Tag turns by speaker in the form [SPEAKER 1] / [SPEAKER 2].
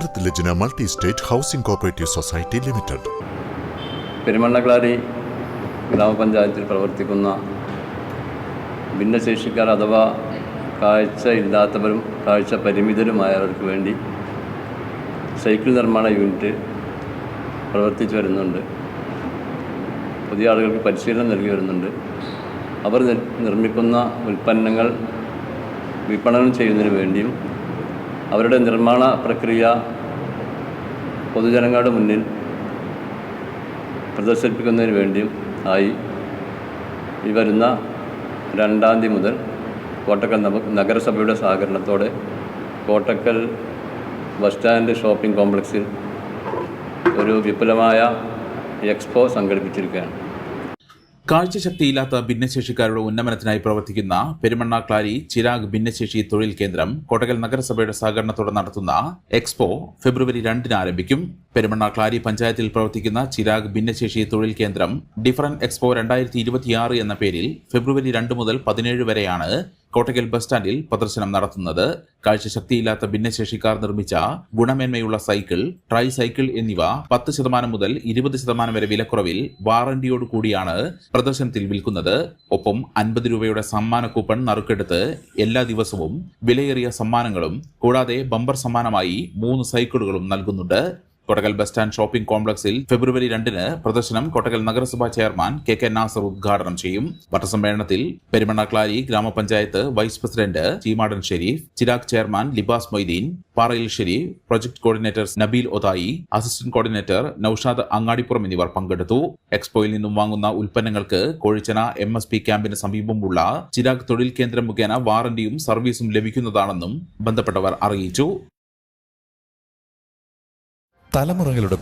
[SPEAKER 1] ഹസ്രത്ത് Lajna multi state housing cooperative society limited.
[SPEAKER 2] Perumannaklari ഗ്രാമപഞ്ചായത്തിൽ പ്രവർത്തിക്കുന്ന ഭിന്നശേഷിക്കാർ അഥവാ കാഴ്ച ഇല്ലാത്തവരും കാഴ്ച പരിമിതരുമായവർക്ക് വേണ്ടി സൈക്കിൾ നിർമ്മാണ യൂണിറ്റ് പ്രവർത്തിച്ചു വരുന്നുണ്ട്. പുതിയ ആളുകൾക്ക് പരിശീലനം നൽകി വരുന്നുണ്ട്. അവർ നിർമ്മിക്കുന്ന ഉൽപ്പന്നങ്ങൾ വിപണനം ചെയ്യുന്നതിന് വേണ്ടിയും അവരുടെ നിർമ്മാണ പ്രക്രിയ പൊതുജനങ്ങളുടെ മുന്നിൽ പ്രദർശിപ്പിക്കുന്നതിന് വേണ്ടിയും ആയി ഈ വരുന്ന 2-ാം തീയതി മുതൽ കോട്ടക്കൽ നഗരസഭയുടെ സഹകരണത്തോടെ കോട്ടക്കൽ ബസ് സ്റ്റാൻഡ് ഷോപ്പിംഗ് കോംപ്ലക്സിൽ ഒരു വിപുലമായ എക്സ്പോ സംഘടിപ്പിച്ചിരിക്കുകയാണ്.
[SPEAKER 3] കാഴ്ചശക്തിയില്ലാത്ത ഭിന്നശേഷിക്കാരുടെ ഉന്നമനത്തിനായി പ്രവർത്തിക്കുന്ന പെരുമണ്ണാക്ലാരി ചിരാഗ് ഭിന്നശേഷി തൊഴിൽ കേന്ദ്രം കോട്ടക്കൽ നഗരസഭയുടെ സഹകരണത്തോടെ നടത്തുന്ന എക്സ്പോ ഫെബ്രുവരി 2-ന് ആരംഭിക്കും. പെരുമണ്ണാക്ലാരി പഞ്ചായത്തിൽ പ്രവർത്തിക്കുന്ന ചിരാഗ് ഭിന്നശേഷി തൊഴിൽ കേന്ദ്രം ഡിഫറന്റ് എക്സ്പോ 2026 എന്ന പേരിൽ ഫെബ്രുവരി 2 മുതൽ 17 വരെയാണ് കോട്ടക്കൽ ബസ് സ്റ്റാൻഡിൽ പ്രദർശനം നടത്തുന്നത്. കാഴ്ചശക്തിയില്ലാത്ത ഭിന്നശേഷിക്കാർ നിർമ്മിച്ച ഗുണമേന്മയുള്ള സൈക്കിൾ, ട്രൈ സൈക്കിൾ എന്നിവ 10% മുതൽ 20% വരെ വിലക്കുറവിൽ വാറന്റിയോട് കൂടിയാണ് പ്രദർശനത്തിൽ വിൽക്കുന്നത്. ഒപ്പം 50 രൂപയുടെ സമ്മാന കൂപ്പൺ നറുക്കെടുത്ത് എല്ലാ ദിവസവും വിലയേറിയ സമ്മാനങ്ങളും കൂടാതെ ബമ്പർ സമ്മാനമായി 3 സൈക്കിളുകളും നൽകുന്നുണ്ട്. കോട്ടക്കൽ ബസ് സ്റ്റാൻഡ് ഷോപ്പിംഗ് കോംപ്ലക്സിൽ ഫെബ്രുവരി 2-ന് പ്രദർശനം കോട്ടക്കൽ നഗരസഭാ ചെയർമാൻ കെ നാസർ ഉദ്ഘാടനം ചെയ്യും. പത്രസമ്മേളനത്തിൽ പെരുമണ്ണാക്ലാരി ഗ്രാമപഞ്ചായത്ത് vice president Cheemadan Sharif, Chirag chairman Libas Moideen, Parayil Sharif, project coordinator Nabeel Othayi, assistant coordinator Noushad Angadippuram എന്നിവർ പങ്കെടുത്തു. എക്സ്പോയിൽ നിന്നും വാങ്ങുന്ന ഉൽപ്പന്നങ്ങൾക്ക് കോഴിച്ചന MSP ക്യാമ്പിന് സമീപമുള്ള ചിരാഗ് തൊഴിൽ കേന്ദ്രം മുഖേന വാറന്റിയും സർവീസും ലഭിക്കുന്നതാണെന്നും ബന്ധപ്പെട്ടവർ അറിയിച്ചു.
[SPEAKER 1] തലമുറകളുടെ